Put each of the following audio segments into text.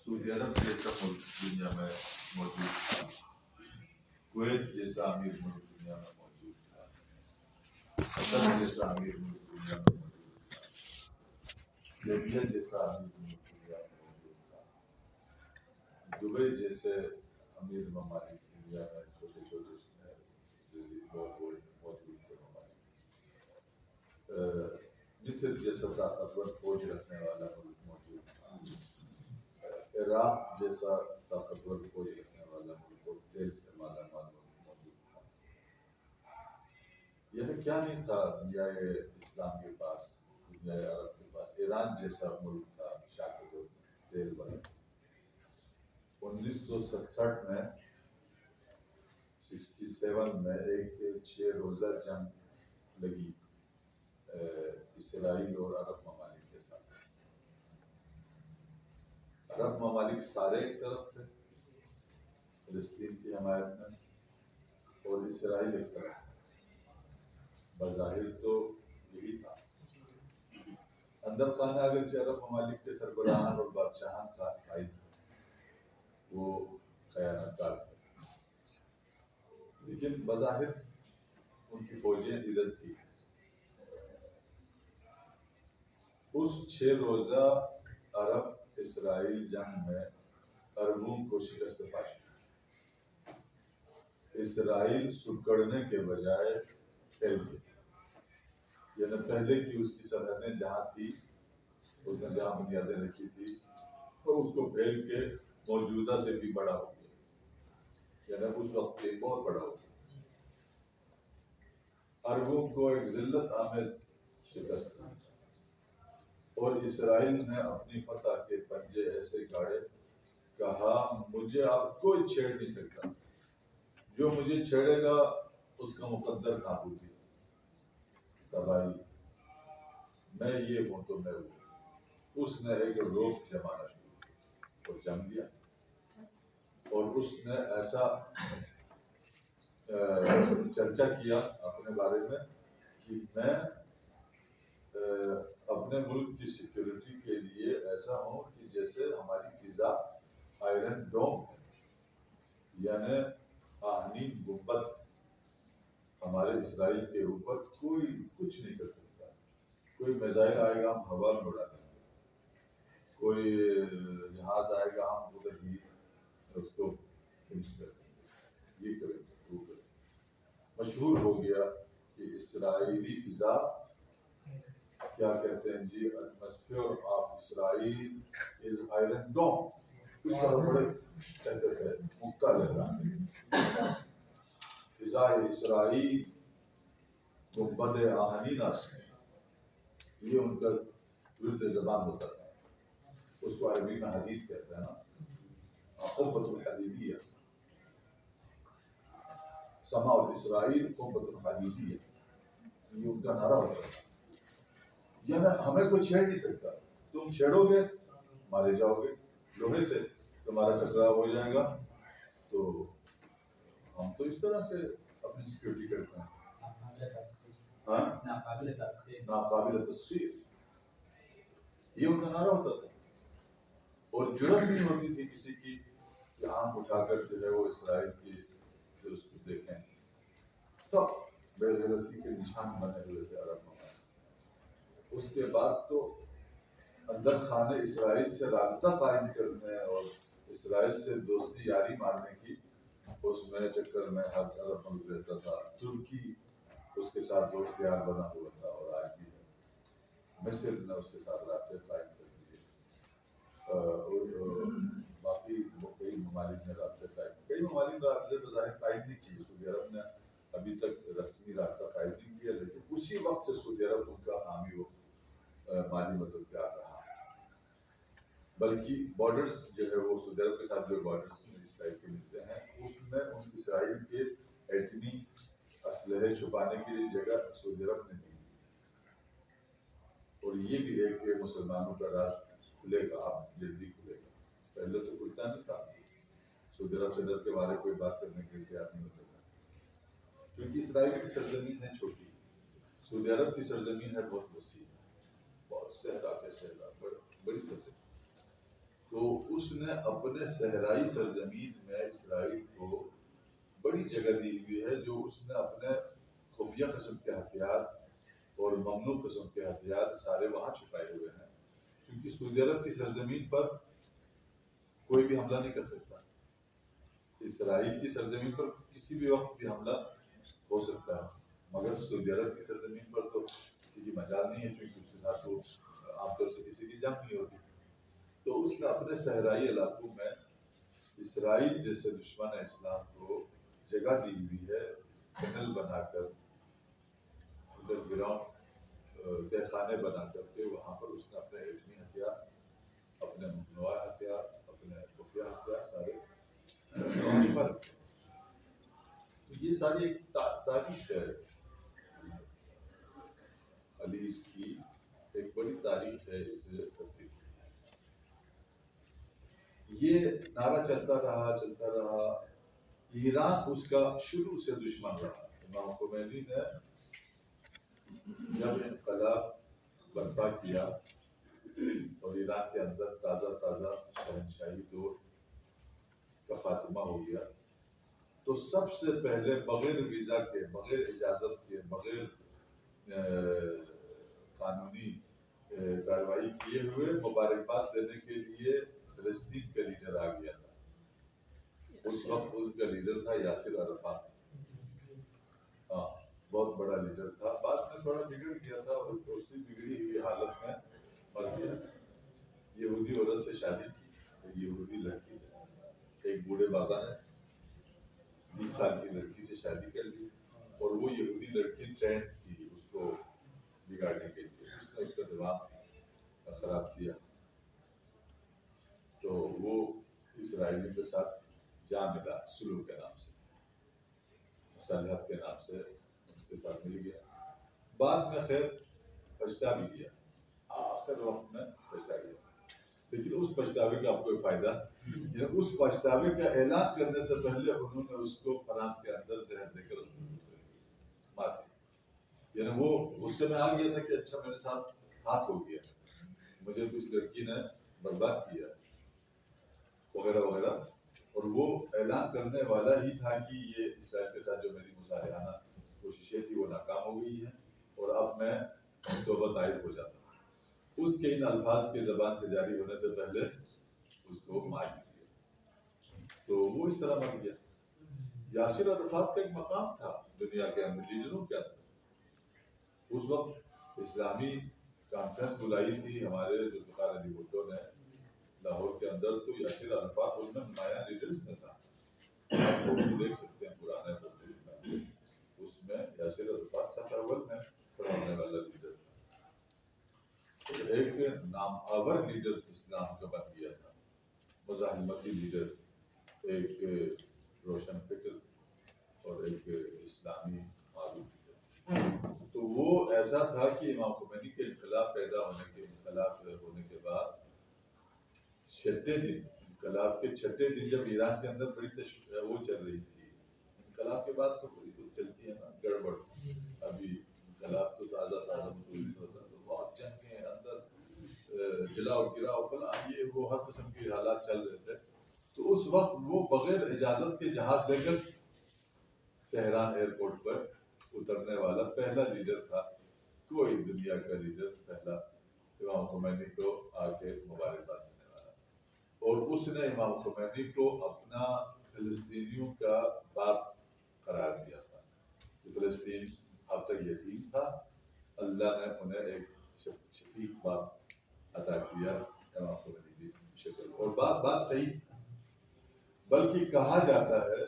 سعودی عرب جیسا ملک دنیا میں موجود تھا، کویت جیسا امیر ملک دنیا میں موجود تھا، قطر جیسا امیر ملک دنیا میں موجود تھا، لیبیا جیسا امیر ملک دنیا میں موجود تھا، دبئی جیسے امیر ممالک دنیا میں چھوٹے چھوٹے موجود تھے ممالک، مصر جیسا طاقتور فوج رکھنے والا ملک موجود تھا، عراق جیسا طاقتور فوج رکھنے والا ملک اور تیل سے مالا مال ملک موجود تھا۔ یہ کیا نہیں تھا دنیا اسلام کے پاس، دنیا عرب کے پاس ایران جیسا ملک تھا شاکر تیل والا۔ 1967 میں 67 میں ایک 6 روزہ جنگ لگی اسرائیل اور عرب ممالک کے ساتھ۔ عرب ممالک سارے ایک طرف تھے فلسطین کی حمایت میں، اور اسرائیل ایک طرف تھا۔ بظاہر تو یہی تھا، اندر خانہ اگرچہ عرب ممالک کے سربراہان اور بادشاہان کا قائد وہ خیانت کار تھے، لیکن بظاہر ان کی فوجیں ادھر تھی۔ اس 6 روزہ عرب اسرائیل جنگ میں عربوں کو شکست پائی۔ اسرائیل سکڑنے کے بجائے پھیل گئی، یعنی پہلے کی اس کی سرحدیں جہاں تھی، اس نے جہاں بنیادیں رکھی تھی، اور اس کو پھیل کے موجودہ سے بھی بڑا ہو گیا، یعنی اس وقت سے بہت بڑا ہو گیا۔ عربوں کو ایک ذلت آمیز شکست دی، اور اسرائیل نے اپنی فتح کے پنجے ایسے گاڑے، کہا مجھے اب کوئی چھیڑ نہیں سکتا، جو مجھے چھیڑے گا اس کا مقدر نابودی، تباہی، میں یہ ہوں تو میں ہوں۔ اس نے ایک روک جمانا شروع کیا اور جم گیا، اور اس نے ایسا چرچا کیا اپنے بارے میں کہ میں اپنے ملک کی سیکیورٹی کے لیے ایسا ہوں کہ جیسے ہماری فضا آئرن ڈوم ہے، یعنی آہنی گنبد، ہمارے اسرائیل کے اوپر کوئی کچھ نہیں کر سکتا۔ کوئی میزائل آئے گا ہم ہوا میں اڑا دیں گے، کوئی جہاز آئے گا ہم ادھر ہی اس کو فنش کر دیں گے، یہ کریں گے وہ کریں گے۔ مشہور ہو گیا کہ اسرائیلی فضا کیا کہتے ہیں جی، atmosphere of Israel is Iron Dome, اس طرح بڑے کہتے تھے مکہ لگا، فضا اسرائیل گنبد آہنی ناس، یہ ان کا ورد زبان ہوتا تھا، اس کو عربی میں حدید کہتے ہیں نا، قبۃ الحدیدیہ، سماء اسرائیل قبۃ الحدیدیہ، یہ ان کا نعرہ ہوتا تھا، یعنی ہمیں کوئی چھیڑ نہیں سکتا، تم چھیڑو گے مارے جاؤ گے، لوہے سے تمہارا ٹکراؤ ہو جائے گا۔ تو ہم تو اس طرح سے اپنی سیکورٹی کرتے ہیں، ناقابل تسخیر، یہ ان کا نعرہ ہوتا تھا، اور جرأت نہیں ہوتی تھی کسی کی کہ آنکھ اٹھا کر جو ہے وہ اسرائیل کی جو اس کو دیکھیں، سب بے غیرتی کے نشان بنے ہوئے تھے عرب ممالک۔ اس کے بعد تو اندر خانے اسرائیل سے رابطہ قائم کرنے اور اسرائیل سے دوستی یاری مارنے کی اس میں چکر میں ہر عرب ملک رہتا تھا۔ ترکی اس کے ساتھ دوست یار بنا ہوا تھا اور آج بھی ہے، مصر نے اس کے ساتھ رابطے قائم کر دیے، اور باقی کئی ممالک نے رابطے قائم، کئی ممالک رابطے بظاہر قائم نہیں کیے، سعودی عرب نے ابھی تک رسمی رابطہ قائم نہیں کیا، لیکن اسی وقت سے سعودی عرب ان کا حامی و مالی مددگار رہا، بلکہ بارڈرز جو ہے وہ سعودی عرب کے ساتھ جو بارڈرز اسرائیل کے ملتے ہیں، اس میں ان اسرائیل کے ایٹمی اسلحے چھپانے کے لیے جگہ سعودی عرب نے دی، اور یہ بھی ایک کہ مسلمانوں کا راز کھلے گا، اب جلدی کھلے گا، پہلے تو کھلتا نہیں تھا، سعودی عرب سے ڈر کے بارے کوئی بات کرنے کے لیے تیار نہیں ہوتا تھا، کیونکہ اسرائیل کی سرزمین ہے چھوٹی، سعودی عرب کی سرزمین ہے بہت وسیع، بہت صحرا کے صحرا، بڑی سرزمین، تو اس نے اپنے صحرائی سرزمین میں اسرائیل کو بڑی جگہ دی ہوئی ہے، جو اس نے اپنے خفیہ قسم کے ہتھیار اور ممنوع قسم کے ہتھیار سارے وہاں چھپائے ہوئے ہیں، کیونکہ سعودی عرب کی سرزمین پر کوئی بھی حملہ نہیں کر سکتا۔ اسرائیل کی سرزمین پر کسی بھی وقت بھی حملہ ہو سکتا ہے، مگر سعودی عرب کی سرزمین پر تو کسی کی مجال نہیں ہے، چونکہ اس کے ساتھ تو عام طور سے کسی کی جنگ نہیں ہوتی۔ تو اس نے اپنے صحرائی علاقوں میں اسرائیل جیسے دشمن اسلام کو جگہ دی ہوئی ہے، ٹنل بنا کر، انڈر گراؤنڈ تہ خانے بنا کر کے وہاں پر اس نے اپنے ایٹمی ہتھیار، اپنے ممنوعہ ہتھیار، اپنے خفیہ ہتھیار سارے وہاں پر۔ تو یہ ساری ایک تاریخ ہے خلیج کی، ایک بڑی تاریخ ہے اس دھرتی کی۔ یہ نعرہ چلتا رہا، ایران اس کا شروع سے دشمن رہا۔ امام خمینی نے جب انقلاب برپا کیا اور ایران کے اندر تازہ شہنشاہی دور کا خاتمہ ہو گیا، تو سب سے پہلے بغیر ویزا کے، بغیر اجازت کے، بغیر قانونی کارروائی کیے ہوئے مبارکباد دینے کے لیے فلسطین کا لیڈر آ گیا تھا۔ اس وقت ان کا لیڈر تھا یاسر عرفات، ہاں بہت بڑا لیڈر تھا۔ بعد میں تھوڑا بگڑ گیا تھا اور اس کی بگڑی ہوئی حالت میں مر گیا۔ یہودی عورت سے شادی کی، ایک یہودی لڑکی سے، ایک بوڑھے بابا نے 20 سال کی لڑکی سے شادی کر لی، اور وہ یہودی لڑکی ٹرینڈ تھی اس کو بگاڑنے کے لیے، اس نے اس کا دماغ خراب کیا۔ تو وہ اسرائیلی کے ساتھ جا ملا، سلو کے نام سے، مصالحت کے نام سے اس کے ساتھ مل گیا۔ بعد میں خیر پچھتا بھی گیا، آخر وقت میں پچھتا گیا، لیکن اس پچھتاوے کا اب کوئی فائدہ، یعنی اس پچھتاوے کا اعلان کرنے سے پہلے انہوں نے اس کو فرانس کے اندر زہر دے کر مار دیا۔ یعنی وہ غصے میں آ گیا تھا کہ اچھا میرے ساتھ ہاتھ ہو گیا، مجھے تو اس لڑکی نے برباد کیا وغیرہ وغیرہ، اور وہ اعلان کرنے والا ہی تھا کہ یہ اسرائیل کے ساتھ جو میری مصالحانہ کوششیں تھی وہ ناکام ہو گئی ہیں، اور اب میں توبہ طائب ہو جاتا ہوں۔ اس کے ان الفاظ کے زبان سے جاری ہونے سے پہلے اس کو مار دیا، تو وہ اس طرح مر گیا۔ یاسر عرفات کا ایک مقام تھا دنیا کے اندر، لیڈروں کے اندر۔ اس وقت اسلامی کانفرنس بلائی تھی ہمارے ذوالفقار علی بھٹو نے لاہور کے اندر، تو یاسر عرفات ان میں نمایاں لیڈرز میں تھا۔ آپ لوگ دیکھ سکتے ہیں پرانے تقریر میں، اس میں یاسر عرفات صف اول میں کھڑا ہونے والا لیڈر تھا۔ ایک نام آور لیڈر اسلام کا بن گیا تھا، مزاحمتی لیڈر، ایک روشن فکر اور ایک اسلامی معروف لیڈر۔ تو وہ ایسا تھا کہ امام خمینی کے انقلاب ہونے کے بعد چھٹے دن، انقلاب کے چھٹے دن، جب ایران کے اندر بڑی وہ چل رہی تھی، انقلاب کے بعد تو بڑی تو چلتی ہے نا گڑبڑ، ابھی انقلاب تو تازہ ہوتا تو بہت جنگیں اندر، جلاؤ گراؤ فلاں یہ وہ ہر قسم کے حالات چل رہے تھے۔ تو اس وقت وہ بغیر اجازت کے جہاز لے کر تہران ایئرپورٹ پر اترنے والا پہلا لیڈر تھا، کوئی دنیا کا لیڈر پہلا امام خمینی کو آ کے مبارکباد دینے والا، اور اس نے امام خمینی کو اپنا فلسطینیوں کا باپ قرار دیا تھا۔ فلسطین اب تک یتیم تھا، اللہ نے انہیں ایک شفیق باپ عطا کیا امام خمینی کی شکل، اور بات صحیح تھی۔ بلکہ کہا جاتا ہے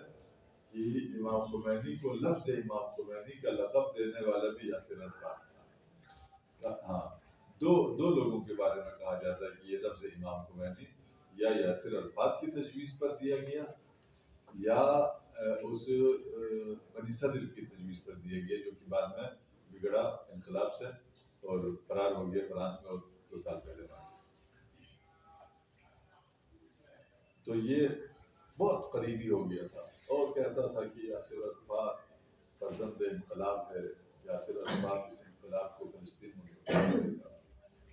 کہ امام خمینی کو لفظ امام خمینی کا لقب دینے والا بھی یاسر عرفات تھا۔ ہاں، دو لوگوں کے بارے میں کہا جاتا ہے کہ یہ لفظ امام خمینی یا یاسر عرفات کی تجویز پر دیا گیا، یا اس بنی صدر کی تجویز پر دیا گیا، جو کہ بعد میں بگڑا انقلاب سے اور فرار ہو گیا فرانس میں، اور 2 سال پہلے مار گیا۔ تو یہ بہت قریبی ہو گیا تھا، اور کہتا تھا کہ یاسر عرفات فرزند انقلاب ہے، یاسر عرفات اس انقلاب کو فلسطین میں کرے گا،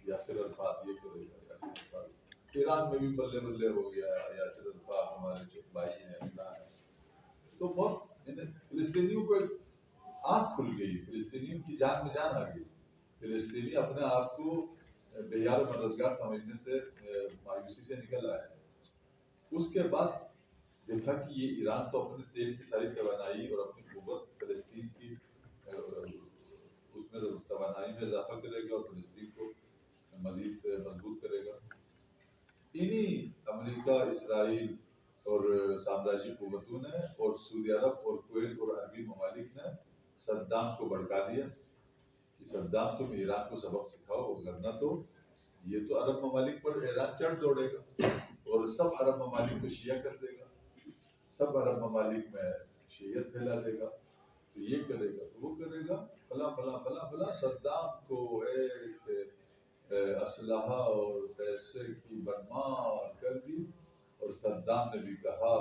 یاسر عرفات یہ کرے گا، یاسر عرفات۔ ایران میں بھی بلے بلے ہو گیا، یاسر عرفات ہمارے جو بھائی ہیں ایران ہے، تو بہت فلسطینیوں کو ایک آنکھ کھل گئی، فلسطینیوں کی جان میں جان آ گئی، فلسطینی اپنے آپ کو بے یار و مددگار سمجھنے سے مایوسی سے نکل آئے۔ اس کے بعد دیکھا کہ یہ ایران تو اپنے تیل کی ساری توانائی اور اپنی قوت فلسطین کی اس میں توانائی میں اضافہ کرے گا اور فلسطین کو مزید مضبوط کرے گا۔ انہی امریکہ، اسرائیل اور سامراجی قوتوں نے اور سعودی عرب اور کویت اور عربی ممالک نے صدام کو بھڑکا دیا کہ صدام تم ایران کو سبق سکھاؤ، ورنہ تو یہ تو عرب ممالک پر ایران چڑھ دوڑے گا اور سب عرب ممالک کو شیعہ کر دے گا، سب عرب ممالک میں شیعت پھیلا دے گا، تو یہ کرے گا تو وہ کرے گا، فلاں فلاں فلاں فلاں۔ صدام کو ایک اسلحہ اور پیسے کی بھرمار کر دی، اور صدام نے بھی کہا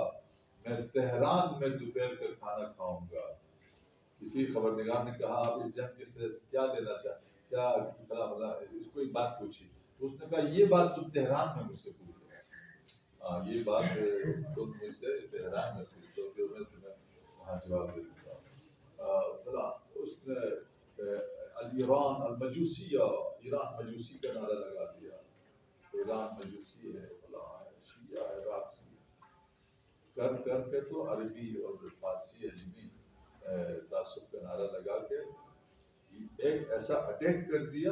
میں تہران میں دوپہر کا کھانا کھاؤں گا۔ کسی خبرنگار نے کہا آپ اس جنگ سے کیا دینا چاہتے، کیا فلاں فلاں، اس کو ایک بات پوچھی تو اس نے کہا یہ بات تم تہران میں مجھ سے پوچھو، ہاں یہ بات تم مجھ سے تہران میں پوچھو کہ میں تمہیں وہاں جواب دے دوں گا۔ فلاں اس نے ایران المجوسیہ، ایران مجوسی کا نعرہ لگا دیا، ایران مجوسی ہے، فلاں ہے، شیعہ ہے، رافضی کر کر کے تو عربی اور فارسی اجمی تعصب کا نعرہ لگا کے ایک ایسا اٹیک کر دیا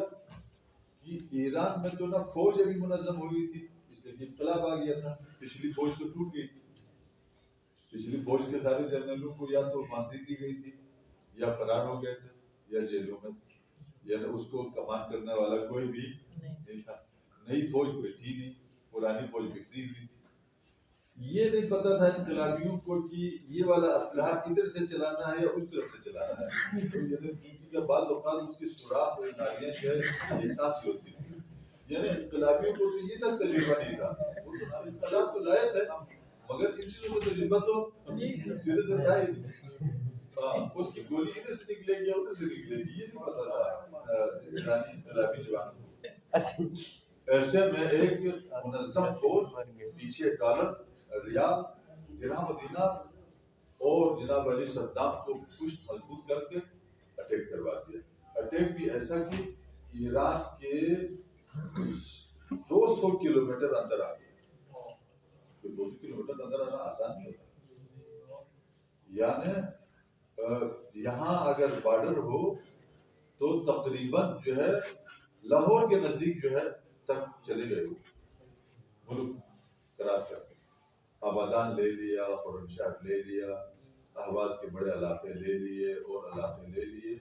کہ ایران میں تو نہ فوج ابھی منظم ہوئی تھی، اس لیے انقلاب آ گیا تھا، پچھلی فوج تو ٹوٹ گئی تھی، پچھلی فوج کے سارے جنرلوں کو یا تو پھانسی دی گئی تھی یا فرار ہو گئے تھے یا جیلوں میں، یا اس کو کمان کرنے والا کوئی بھی نہیں تھا، نئی فوج کوئی تھی نہیں، پرانی فوج بکھری ہوئی تھی۔ یہ نہیں پتا تھا انقلابیوں کو کہ یہ والا اسلحہ ادھر سے چلانا ہے یا اس طرف سے چلانا ہے، کیونکہ بعض اوقات اس کی سوراخ اور نالیاں جو ہے احساس ہوتی تھی، یعنی انقلابیوں کو تو یہ تک تجربہ نہیں تھا، وہ تو انقلاب تو لائے تھے مگر ان چیزوں کا تجربہ تو سیدھے سے تھا ہی نہیں، اس کی گولی ادھر سے نکلے گی یا ادھر سے نکلے گی یہ نہیں پتا تھا ایرانی انقلابی جوانوں کو۔ ایسے میں ایک منظم فوج، پیچھے ڈالر، ریال، درہم و دینار اور جناب علی صدام کو پشت مضبوط کر کے اٹیک کروا دیا۔ اٹیک بھی ایسا کہ ایران کے 200 کلومیٹر اندر آ گیا، 200 کلومیٹر اندر آنا آسان نہیں ہوتا، یعنی یہاں اگر بارڈر ہو تو تقریباً جو ہے لاہور کے نزدیک جو ہے تک چلے گئے ہو، ملک کراس کر کے آبادان لے لیا، خرمشاہ لے لیا، اہواز کے بڑے علاقے لے لیے اور علاقے لے لیے،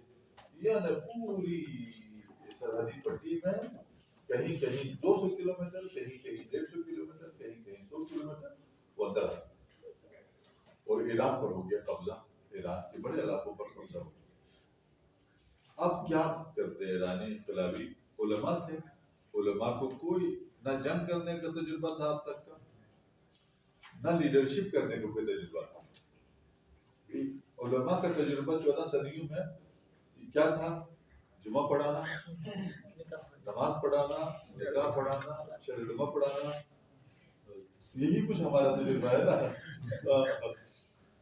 یعنی پوری سرحدی پٹی میں کہیں کہیں 200 کلومیٹر، کہیں کہیں 150 کلومیٹر، کہیں کہیں 100 کلومیٹر وہ اندر آ گیا، اور ایران پر ہو گیا قبضہ، ایران کے بڑے علاقوں پر قبضہ ہو گیا۔ اب کیا کرتے ایرانی انقلابی؟ علماء تھے، علماء کو کوئی نہ جنگ کرنے کا تجربہ تھا اب تک کا، نہ لیڈرشپ کرنے کا کوئی تجربہ تھا۔ علماء کا تجربہ 14 صدیوں میں کیا تھا؟ جمعہ پڑھانا، نماز پڑھانا، نکاح پڑھانا، شرع پڑھانا، یہی کچھ ہمارا تجربہ ہے نا۔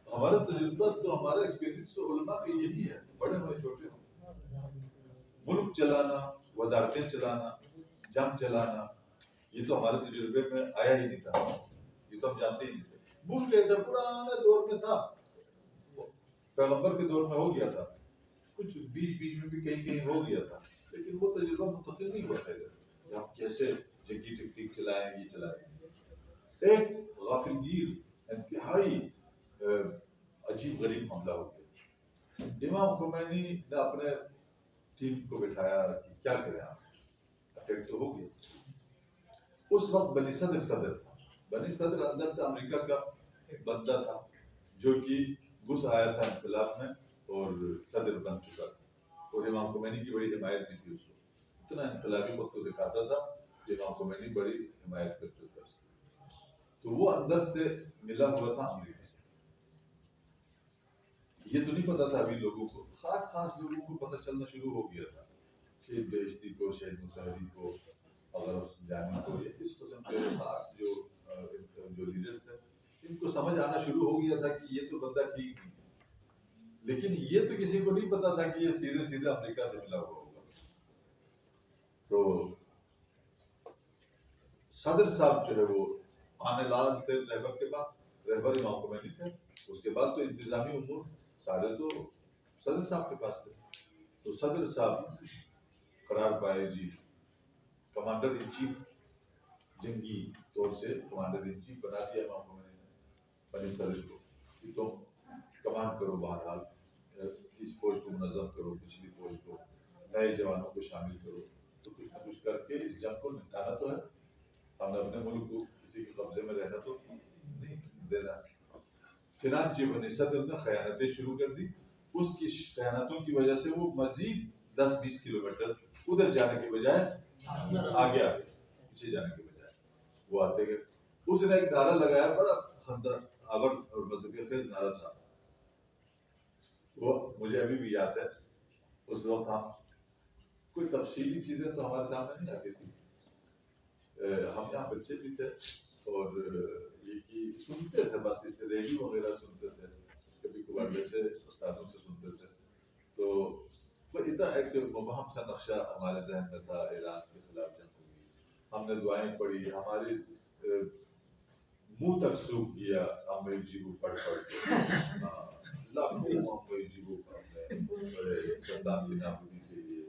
ہمارا تجربہ تو ہمارا ایکسپیرینس تو علماء کا یہی ہے، بڑے ہوئے چھوٹے ہوں، ملک چلانا، وزارتیں چلانا، جنگ چلانا، یہ تو ہمارے تجربے میں آیا ہی نہیں تھا، یہ تو ہم جانتے ہی نہیں تھے۔ ملک کے اندر پرانے دور میں تھا، پیغمبر کے دور میں ہو گیا تھا، کچھ بیچ بیچ میں بھی کہیں کہیں ہو گیا تھا، لیکن وہ تجربہ منتقل نہیں ہوا تھا کہ ہم کیسے جنگی ٹیکنیک چلائیں گے، چلائیں گے۔ ایک غافل گیر انتہائی عجیب غریب معاملہ ہو گیا۔ امام خمینی نے اپنے ٹیم کو بٹھایا کہ کیا کریں آپ، اٹیک تو ہو گیا۔ اس وقت بنی صدر صدر تھا، بنی صدر اندر سے امریکہ کا بندہ تھا جو کہ گھس آیا تھا انقلاب میں اور صدر بن چکا تھا، اور امام خمینی کی بڑی حمایت بھی تھی اس کو، اتنا انقلابی خود کو دکھاتا تھا کہ امام خمینی بڑی حمایت کر چکا اس کی، تو وہ اندر سے ملا ہوا تھا امریکہ سے۔ یہ تو نہیں پتا تھا ابھی لوگوں کو، خاص لوگوں کو پتہ چلنا شروع ہو گیا تھا، شہید بہشتی کو، شہید مطہری کو، اگر اس جانے کو اس قسم کے خاص جو لیڈرز تھے ان کو سمجھ آنا شروع ہو گیا تھا کہ یہ تو بندہ ٹھیک نہیں ہے، لیکن یہ تو کسی کو نہیں پتا تھا کہ یہ سیدھے سیدھے امریکہ سے ملا ہوا ہوگا. تو صدر صاحب جو ہے وہ آنے لال تھے رہبر کے بعد، رہبر امام خمینی تھے، اس کے بعد تو انتظامی امور سارے تو صدر صاحب کے پاس تھے. تو صدر صاحب قرار پائے جی کمانڈر ان چیف، جنگی طور سے کمانڈر ان چیف بنا دیا امام خمینی نے بنی صدر کو کہ تم کمانڈ کرو، بہرحال اس فوج کو منظم کرو، پچھلی فوج کو، نئے جوانوں کو شامل کرو، تو کچھ نہ کچھ کر کے اس جنگ کو نمٹانا تو ہے، ہم نے اپنے ملک کو کسی کے قبضے میں رہنا تو نہیں دینا. چنانچہ بنی صدر نے خیانتیں شروع کر دی. اس کی خیانتوں کی وجہ سے وہ مزید 10-20 کلومیٹر ادھر جانے کے بجائے آگے پیچھے جانے کے بجائے وہ آتے گئے. اس نے ایک نعرہ لگایا، بڑا خندق آور اور مذہبی خیز نعرہ تھا، وہ مجھے ابھی بھی یاد ہے. اس وقت ہم کوئی تفصیلی چیزیں تو ہمارے سامنے نہیں آتی تھی، ہم یہاں بچے بھی تھے اور یہ کہ سنتے تھے، بس اسے ریڈیو وغیرہ سنتے تھے، کبھی کبھار ویسے استادوں سے سنتے تھے. تو وہ اتنا ایک مبہم سا نقشہ ہمارے ذہن میں تھا، ایران کے خلاف جنگ ہوگی، ہم نے دعائیں پڑھی، ہماری منہ تک سوکھ گیا انگریزی کو پڑھ کے، لاکھوں انگریزی کو ہم نے صدام کی نابودی کے لیے،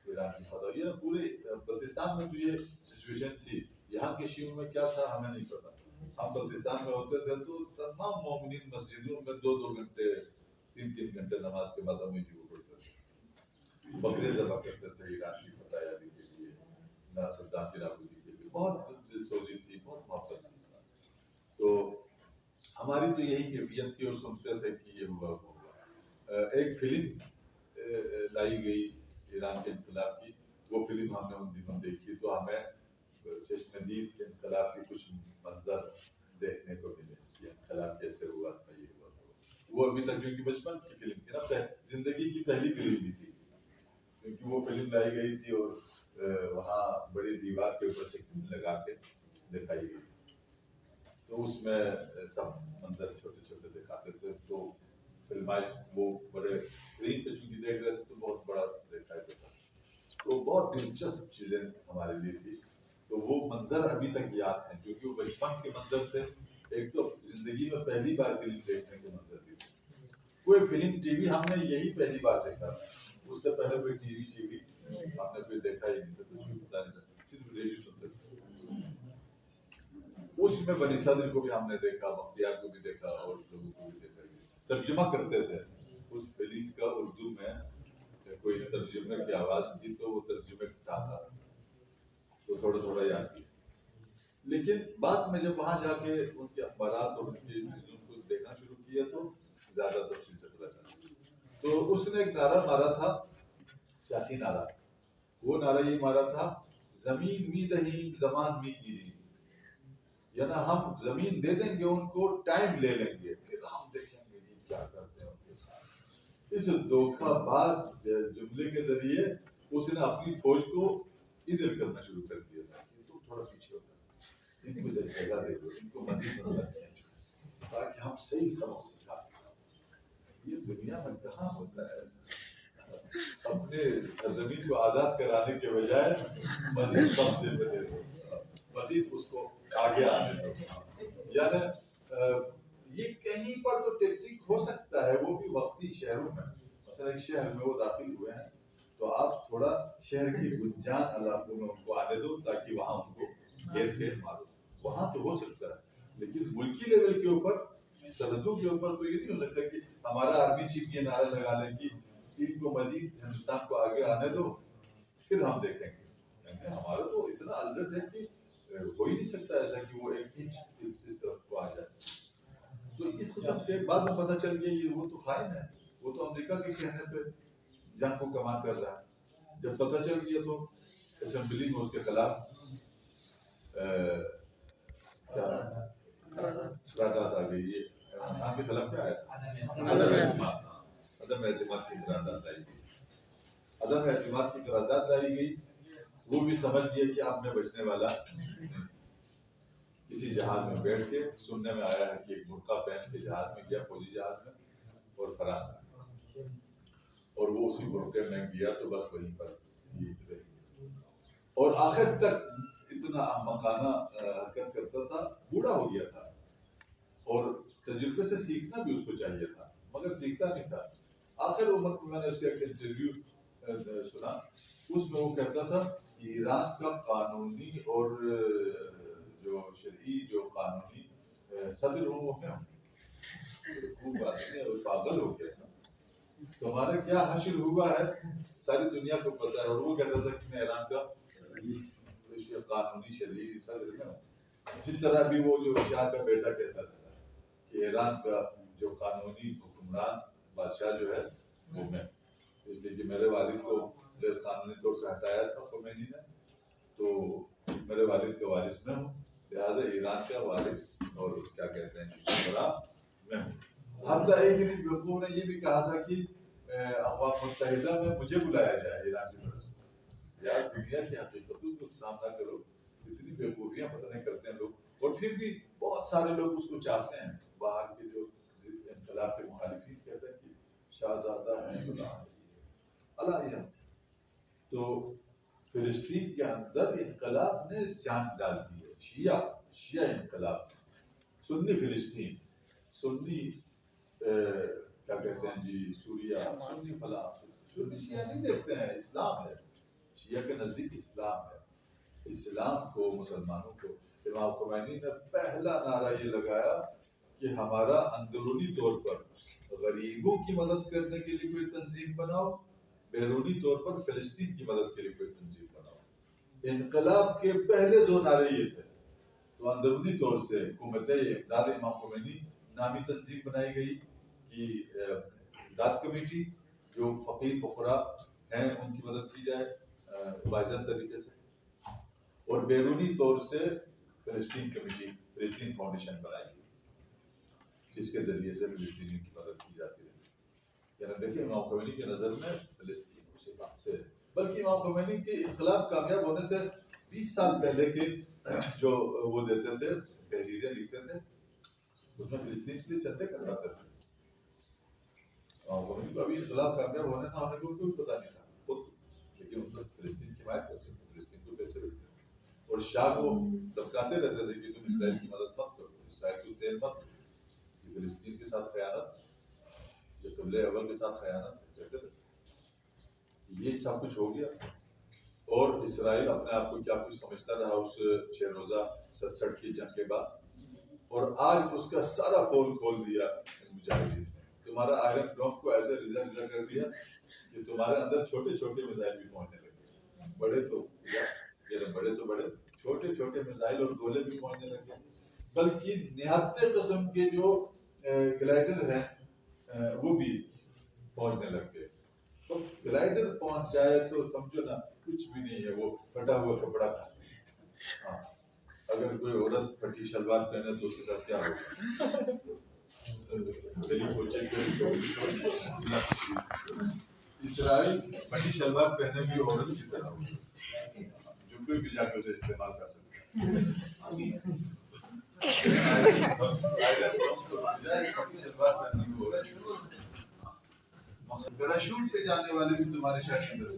ایران کی فتح، یہ پورے بلتستان میں تو یہ سچویشن تھی. یہاں کے شیعوں میں کیا تھا ہمیں نہیں پتا. ہم بلتستان میں ہوتے تھے تو تمام مومنین مسجدوں میں 2-2 گھنٹے 3-3 گھنٹے نماز کے بعد انگریزی کو پڑھتے تھے، بکرے ذبح کرتے تھے ایران کی فتح یابی کے لیے، صدام کی نابودی کے لیے. بہت دل سوزی تھی، بہت محبت تھی. تو ہماری تو یہی کیفیت تھی اور سنتے تھے کہ یہ ہوا ہوگا. ایک فلم لائی گئی ایران کے انقلاب کی، وہ فلم ہم نے ان دنوں دیکھی تو ہمیں چشم دید کے انقلاب کے کچھ منظر دیکھنے کو ملے کہ انقلاب کیسے ہوا تھا، یہ ہوا تھا. وہ ابھی تک کیونکہ بچپن کی فلم تھی نا، زندگی کی پہلی فلم بھی تھی، کیونکہ وہ فلم لائی گئی تھی اور وہاں بڑی دیوار کے اوپر سکرین لگا کے دکھائی گئی. تو اس میں سب منظر چھوٹے چھوٹے دکھاتے تھے. تو فلمائش وہ بڑے اسکرین پہ چونکہ دیکھ رہے تھے تو بہت بڑا دکھائی دیتا، تو بہت دلچسپ چیزیں ہمارے لیے تھی. تو وہ منظر ابھی تک یاد ہیں، کیونکہ وہ بچپن کے منظر تھے. ایک تو زندگی میں پہلی بار فلم دیکھنے کے منظر بھی تھے. کوئی فلم ٹی وی ہم نے یہی پہلی بار دیکھا تھا، اس سے پہلے کوئی ٹی وی ہم نے کوئی دیکھا ہی نہیں تھا، کچھ بھی پتا نہیں تھا، صرف ریڈیو سنتے تھے. اس میں بنی صدر کو بھی ہم نے دیکھا، بختیار کو بھی دیکھا اور لوگوں کو بھی دیکھا. ترجمہ کرتے تھے اس فلم کا اردو میں، کوئی ترجمے کی آواز تھی تو وہ ترجمے کے ساتھ آتا تو تھوڑا تھوڑا یاد کیا. لیکن بعد میں جب وہاں جا کے ان کے اخبارات اور ان کی چیزوں کو دیکھنا شروع کیا تو زیادہ تفصیل سے پتا چلا. تو اس نے ایک نعرہ مارا تھا، سیاسی نعرہ. وہ نعرہ یہ مارا تھا، زمین می دہیم زمان می گیری، یعنی ہم زمین دے دیں گے ان کو، ٹائم لے لیں گے، پھر ہم دیکھیں گے یہ کیا کرتے ہیں ان کے ساتھ. اس دھوکہ باز جملے کے ذریعے اس نے اپنی فوج کو ادھر کرنا شروع کر دیا تھا کہ تم تھوڑا پیچھے ہوتا، ان کو جگہ دے دو، ان کو مزید مدد کھینچو تاکہ ہم صحیح سبق سکھا سکیں. یہ دنیا میں کہاں ہوتا ہے ایسا، اپنے سرزمین کو آزاد کرانے کے بجائے مزید قبضے پہ دے دو، مزید اس کو آگے آنے دو. یعنی یہ کہیں پر تو ٹیکٹک ہو سکتا ہے، وہ بھی وقتی شہروں میں. مثلا ایک شہر میں وہ داخل ہوئے ہیں تو آپ تھوڑا شہر کی گنجان علاقوں میں ان کو آنے دو تاکہ وہاں ان کو گھیر کے مارو، وہاں تو ہو سکتا ہے. لیکن ملکی لیول کے اوپر، سرحدوں کے اوپر تو یہ نہیں ہو سکتا کہ ہمارا آرمی چیف یہ نعرہ لگا لے کہ ان کو مزید ہندوستان کو آگے آنے دو پھر ہم دیکھیں گے. یعنی ہمارا تو اتنا الرٹ ہے کہ ہو ہی نہیں سکتا ایسا کہ وہ ایک انچ اس طرف کو آ جائے. تو اس قسم کے بعد میں پتہ چل گیا یہ وہ تو خائن ہے، وہ تو امریکہ کے کہنے پہ جنگ کو کمان کر رہا ہے. جب پتہ چل گیا تو اسمبلی میں اس کے خلاف قرارداد آ گئی. یہ عمران کے خلاف کیا ہے؟ عدم اعتماد کی قرارداد لائی گئی. عدم اعتماد کی قرارداد لائی گئی. وہ بھی سمجھ لیا کہ اب میں بچنے والا نہیں۔ کسی جہاز میں بیٹھ کے سننے میں آیا ہے کہ ایک برقع پہن کے جہاز میں گیا، فوجی جہاز میں، اور فرار ہوا، اور وہ اسی برقعے میں گیا تو بس وہیں پر یہ رہی، اور آخر تک اتنا احمقانہ حرکت کرتا تھا، بوڑھا ہو گیا تھا، اور تجربے سے سیکھنا بھی اس کو چاہیے تھا مگر سیکھتا نہیں تھا۔ آخر عمر میں نے اس کا ایک انٹرویو سنا، اس میں وہ کہتا تھا کہ ایران کا قانونی اور جو شرعی جو قانونی صدر ہوں وہ کیا خوب آدمی ہے، پاگل ہو گیا نا، تمہارا کیا حشر ہوا ہے ساری دنیا کو پتا ہے، اور وہ کہتا تھا کہ میں ایران کا قانونی شرعی صدر میں ہوں، جس طرح بھی وہ جو شاہ کا بیٹا کہتا تھا کہ ایران کا جو قانونی حکمران بادشاہ جو ہے وہ میں، اس لیے کہ میرے والد کو غیر قانونی طور سے ہٹایا تھا خمینی نے، تو میرے والد کا وارث میں ہوں، لہٰذا ایران کا وارث اور کیا کہتے ہیں سربراہ میں ہوں۔ حتیٰ ایک دن اس بیوقوف نے یہ بھی کہا تھا کہ اقوام متحدہ میں مجھے بلایا جائے ایران کی طرف سے۔ یار دنیا کی حقیقتوں کو سامنا کرو، اتنی بیوقوفیاں پتہ نہیں کرتے ہیں لوگ، اور پھر بھی بہت سارے لوگ اس کو چاہتے ہیں، باہر کے جو انقلاب کے مخالفین کہتے ہیں کہ شہزادہ ہیں اللہ، تو فلسطین کے اندر انقلاب نے جان ڈال دی ہے، شیعہ انقلاب، سنی فلسطین، سنی کیا کہتے ہیں جی سوریہ، سنی فلاں، سنی شیعہ نہیں دیکھتے ہیں، اسلام ہے، شیعہ کے نزدیک اسلام ہے، اسلام کو مسلمانوں کو امام خمینی نے پہلا نعرہ یہ لگایا کہ ہمارا اندرونی طور پر غریبوں کی مدد کرنے کے لیے کوئی تنظیم بناؤ، بیرونی طور پر فلسطین کی مدد کے لیے کوئی تنظیم بناؤ۔ انقلاب کے پہلے دو نعرے یہ تھے، تو اندرونی طور سے حکومت امداد امام خمینی نامی تنظیم بنائی گئی کہ امداد کمیٹی جو فقیر فقراء ہیں ان کی مدد کی جائے باضابطہ طریقے سے، اور بیرونی طور سے فلسطین کمیٹی، فلسطین فاؤنڈیشن بنائی گئی جس کے ذریعے سے فلسطینی کی مدد کی جاتی رہی۔ یعنی دیکھیں امام خمینی کی نظر میں فلسطین اسی بات سے، بلکہ امام خمینی کے انقلاب کامیاب ہونے سے 20 سال پہلے کے جو وہ دیتے تھے تحریریں لکھتے تھے اس میں فلسطین کے لیے چندے کرواتے تھے۔ امام خمینی کو ابھی انقلاب کامیاب ہونے نہ ہونے کو کوئی پتہ نہیں تھا خود، لیکن اس وقت فلسطین کی حمایت کرتے تھے، فلسطین کو پیسے دیتے تھے، اور شاہ کو دبکاتے رہتے تھے کہ تم اسرائیل کی مدد مت کرو، اسرائیل کو تیل مت کرو، کہ فلسطین کے ساتھ خیانت، یہ قبلہ اول کے ساتھ خیانت کہتے تھے۔ یہ سب کچھ ہو گیا، اور اسرائیل اپنے آپ کو کیا کچھ سمجھتا رہا اس 6 روزہ 67 کی جنگ کے بعد، اور آج اس کا سارا پول کھول دیا مجاہدین نے، تمہارا آئرن ڈوم کو ایسے ریزا ریزا کر دیا کہ تمہارے اندر چھوٹے چھوٹے میزائل بھی پہنچنے لگے، بڑے تو بڑے چھوٹے چھوٹے میزائل اور گولے بھی پہنچنے لگے، بلکہ نہتے قسم کے جو گلائڈر ہیں وہ بھی پہنچنے لگ گئے۔ تو گلائڈر پہنچ جائے تو سمجھو نا کچھ بھی نہیں ہے، وہ پھٹا ہوا کپڑا تھا۔ ہاں اگر کوئی عورت پھٹی شلوار پہنے تو اس کے ساتھ کیا ہوگا؟ گلی پوچھے اسرائیل پھٹی شلوار پہنے بھی عورت کی طرح ہوگی، جو کوئی بھی جا کے اسے استعمال کر سکتا ہے۔ پیراشوٹ پہ جانے والے بھی تمہارے شہر کے اندر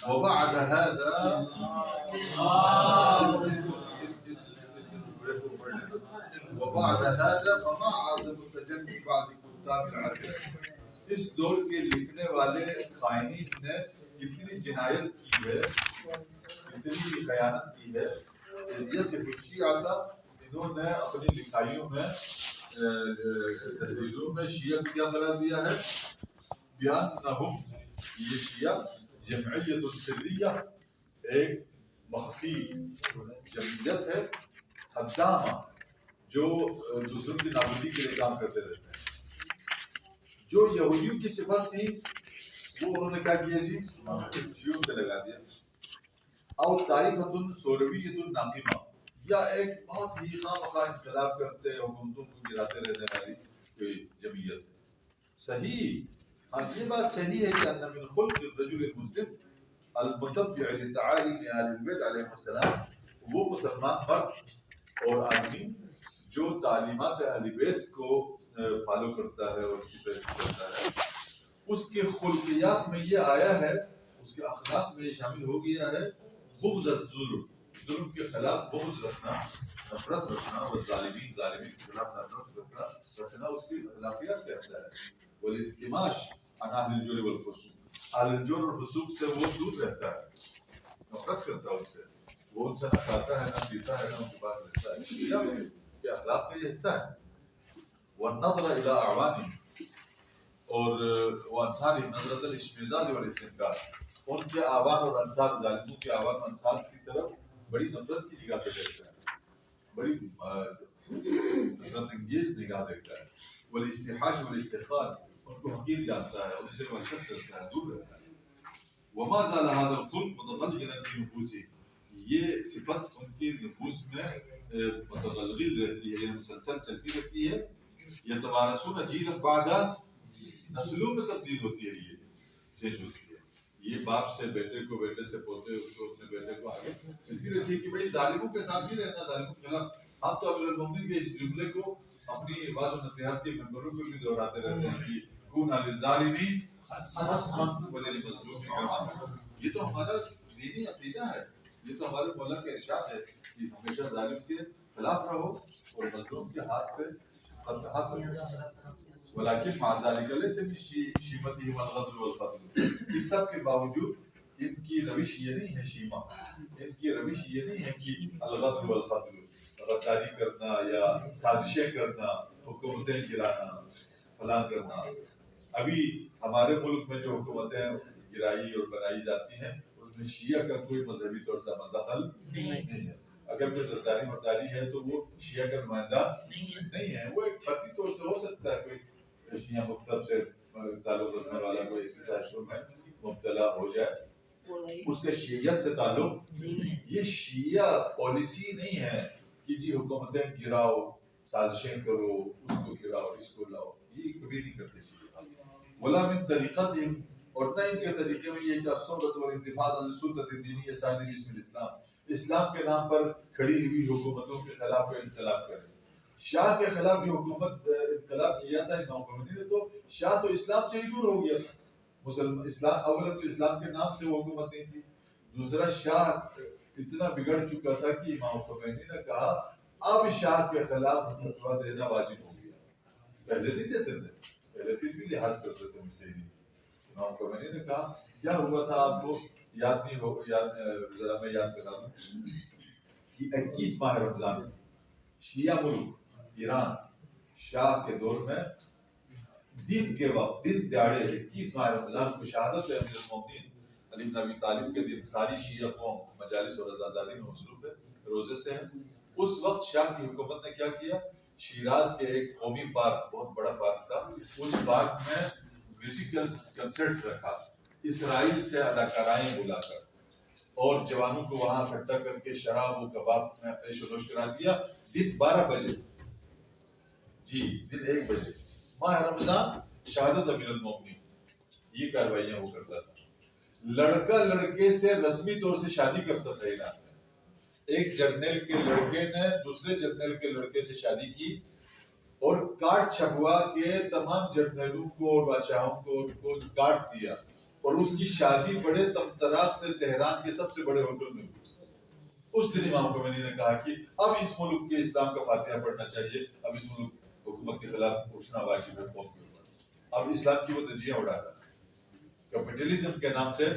وبعد هذا فما أعظم التجني بعد كتاب العسل، اس دور کے لکھنے والے خائنین نے جتنی جنایت کی ہے، جتنی خیانت کی ہے، یہ سے خوشی آتا انہوں نے اپنی لکھائیوں میں تحریروں میں شیعہ کو کیا قرار دیا ہے؟ بیانہم، یہ شیعہ جمعیت السریہ، ایک مخفی جمعیت ہے، حدامہ، جو دوسروں کی نابودی کے لیے کام کرتے رہتے ہیں۔ جو یہودیوں کی صفت تھی وہ انہوں نے کیا کیا جی؟ شیعوں پہ لگا دیا۔ او طائفۃ سورویۃ ناقمہ، یا ایک بہت ہی خواہ انقلاب کرتے حکومتوں کو گراتے رہنے والی کوئی جمعیت ہے۔ صحیح ہاں یہ بات صحیح ہے کہ ان من خلق الرجل المسلم المتبع لتعالیم اہل البیت علیہ السلام، وہ مسلمان مرد اور آدمی جو تعلیمات اہل بیت کو فالو کرتا ہے اور اس کی پیروی کرتا ہے، اس کے خلقیات میں یہ آیا ہے، اس کے اخلاق میں یہ شامل ہو گیا ہے بغض الظلم، ظلم کے خلاف بغض رکھنا، نفرت رکھنا، اور ظالمین کے خلاف نفرت رکھنا اس کی اخلاقیات کہتا ہے۔ والانتماش عن اہل الجور والفسوق، اہل الجور والفسوق سے وہ دور رہتا ہے، نفرت کرتا ہے ان سے، وہ ان سے نہ کھاتا ہے نہ پیتا ہے نہ ان کے پاس رہتا ہے، یہ اخلاق کا یہ حصہ ہے۔ والنظر الى اعوانهم، اور وانصار نظرت الاشمئزاز والاستنکار، ان کے اعوان اور انصار، ظالموں کے اعوان اور انصار کی طرف بڑی نفرت کی نگاہ سے دیکھتا ہے، بڑی نفرت انگیز نگاہ دیکھتا ہے۔ والاستحاش والاستحقار، ان کو حقیر جانتا ہے، ان سے وحشت کرتا ہے، دور رہتا ہے۔ وما زال هذا الخلق متغلغلا في نفوسهم، یہ صفت ان کے نفوس میں متغلغل رہتی ہے، یعنی مسلسل چلتی رہتی ہے۔ یتوارثون جیلا بعد، نسلوں میں تبدیل ہوتی ہے، یہ چینج ہوتی ہے، یہ باپ سے بیٹے کو، بیٹے سے پوتے، اس کو اپنے بیٹے کو، آگے چلتی رہتی ہے کہ بھائی ظالموں کے ساتھ ہی رہنا، ظالموں کے خلاف۔ ہم تو امیر المومنین کے اس جملے کو اپنی بعض و نصیحت کے ممبروں کو بھی دہراتے رہتے ہیں کہ کون للظالمین حسما وللمظلوم حما، یہ تو ہمارا دینی عقیدہ ہے، یہ تو ہمارے مولا کا ارشاد ہے کہ ہمیشہ ظالم کے خلاف رہو اور مظلوم کے ہاتھ پہ ہاتھ رکھو۔ ولیکن مع ذلک لیس من شیمتہم الغدر والقتل، اس سب کے باوجود ان کی روش یہ نہیں ہے شیما، ان کی روش یہ نہیں ہے کہ الغدر والقتل، غداری کرنا یا سازشیں کرنا، حکومتیں گرانا، فلاں کرنا۔ ابھی ہمارے ملک میں جو حکومتیں گرائی اور بنائی جاتی ہیں اس میں شیعہ کا کوئی مذہبی طور سے دخل نہیں ہے، اگر کوئی زرداری مرداری ہے تو وہ شیعہ کا نمائندہ نہیں ہے، وہ ایک فردی طور سے ہو سکتا ہے کوئی شیعہ مکتب سے تعلق رکھنے والا کوئی ایسی سازشوں میں مبتلا ہو جائے، اس کا شیعیت سے تعلق، یہ شیعہ پالیسی نہیں ہے کہ جی حکومتیں گراؤ، سازشیں کرو، اس کو گراؤ، اس کو لاؤ، یہ کبھی نہیں کرتے شیعہ۔ ولا من طریقتہم، اور نہ ان کے طریقے میں یہ کہ الصحبۃ والانتفاض عن السلطۃ الدینیہ صادرہ باسم الاسلام، اسلام کے نام پر کھڑی ہوئی حکومتوں کے خلاف کوئی انقلاب کرے۔ شاہ کے خلاف جو حکومت انقلاب کیا تھا امام خمینی نے، تو شاہ تو اسلام سے ہی دور ہو گیا تھا، مسلمان اسلام اولا تو اسلام کے نام سے وہ حکومت نہیں تھی، دوسرا شاہ اتنا بگڑ چکا تھا کہ امام خمینی نے کہا اب شاہ کے خلاف فتویٰ دینا واجب ہو گیا، پہلے نہیں دیتے تھے، پہلے پھر بھی لحاظ کرتے تھے مجتہدین۔ امام خمینی نے کہا کیا ہوا تھا آپ کو یاد نہیں ہو، ذرا میں یاد کرا دوں کہ 21 ماہ رمضان شیعہ ملک ایران شاہ کے دور میں دن کے وقت، دن دیہڑے 21 ماہ رمضان کو شہادت ہے امیر المومنین علی بن ابی طالب کے دن، ساری شیعہ قوم مجالس اور عزاداری میں مصروف ہے، روزے سے ہیں۔ اس وقت شاہ کی حکومت نے کیا کیا، شیراز کے ایک قومی پارک، بہت بڑا پارک تھا، اس پارک میں میوزیکل کنسرٹ رکھا، اسرائیل سے اداکارائیں بلا کر، اور جوانوں کو وہاں اکٹھا کر کے شراب و کباب میں عیش و نوش کرا دیا، دن 12 بجے، جی دن 1 بجے، ماہ رمضان، شہادت امیر المومنین، یہ کاروائیاں وہ کرتا تھا۔ لڑکا لڑکے سے رسمی طور سے شادی کرتا تھا ایران میں، ایک جرنیل کے لڑکے نے دوسرے جرنیل کے لڑکے سے شادی کی اور کارڈ چھپوا کے تمام جرنیلوں کو اور بادشاہوں کو کارڈ دیا، اور اس کی شادی بڑے طمطراق سے تہران کے سب سے بڑے ہوٹل میں ہوئی۔ اس دن امام خمینی نے کہا کہ اب اس ملک کے اسلام کا فاتحہ پڑھنا چاہیے، اب اس ملک حکومت کے خلاف اٹھنا واجب ہے قوم کے اوپر۔ اب اسلام کی وہ دجیاں اڑا رہا ہے، کیپٹلزم کے نام سے،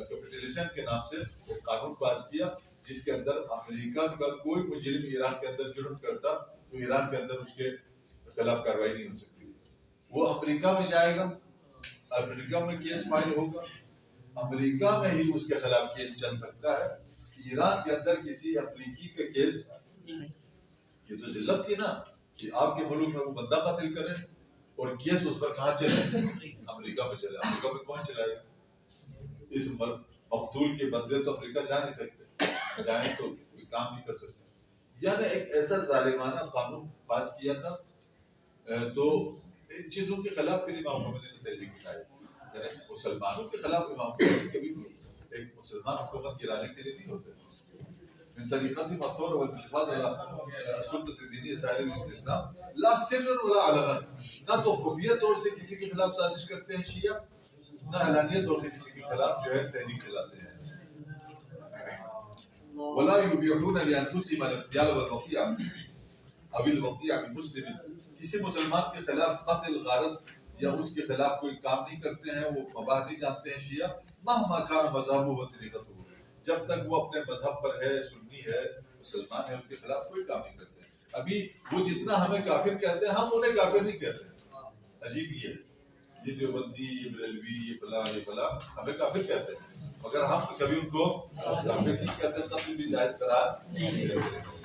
کیپٹلزم کے نام سے ایک قانون پاس کیا جس کے اندر امریکہ کا کوئی مجرم ایران کے اندر جرم کرتا تو ایران کے اندر اس کے خلاف کارروائی نہیں ہو سکتی، وہ امریکہ میں جائے گا، امریکہ میں کیس فائل ہوگا، امریکہ میں ہی اس کے خلاف کیس چل سکتا ہے، ایران کے اندر کسی امریکی کا کیس، یہ تو ذلت تھی نا کہ آپ کے ملک میں وہ بندہ قتل کرے اور کیس اس پر کہاں چلے، امریکہ میں چلے، امریکہ میں کون چلائے گا؟ اس مقتول کے بدلے تو امریکہ جا نہیں سکتے، جائیں تو کوئی کام نہیں کر سکتے، یعنی ایک ایسا ظالمانہ قانون پاس کیا تھا۔ تو ان چیزوں کے خلاف پھر امام محمد نے تحریک اٹھائی. یعنی مسلمانوں کے خلاف امام محمد کبھی بھی ایک مسلمان حکومت گرانے کے لیے نہیں ہوتے. من طریقت مصور والاتفاق على سلطة الدینی اسرائیل الاسلام لا سر ولا علنا. نہ تو خفیہ طور سے کسی کے خلاف سازش کرتے ہیں شیعہ، نہ علانیہ طور سے کسی کے خلاف جو ہے تحریک چلاتے ہیں. ولا یبیحون لانفسهم الاغتیال والوقیع او الوقیع بمسلم. کسی مسلمان کے خلاف قتل، غارت یا اس کے خلاف کوئی کام نہیں کرتے ہیں، وہ مباح نہیں جانتے ہیں شیعہ. مہما کان مذہبہ و طریقتہ، جب تک وہ اپنے مذہب پر ہے، سنی ہے، مسلمان ہے، ان کے خلاف کوئی کام نہیں کرتے. ابھی وہ جتنا ہمیں کافر کہتے ہیں ہم انہیں کافر نہیں کہتے. عجیب یہ دیوبندی، یہ بریلوی، یہ فلاں یہ فلاں ہمیں کافر کہتے ہیں، مگر ہم کبھی ان کو کافر نہیں کہتے، قتل بھی جائز قرار نہیں دیتے.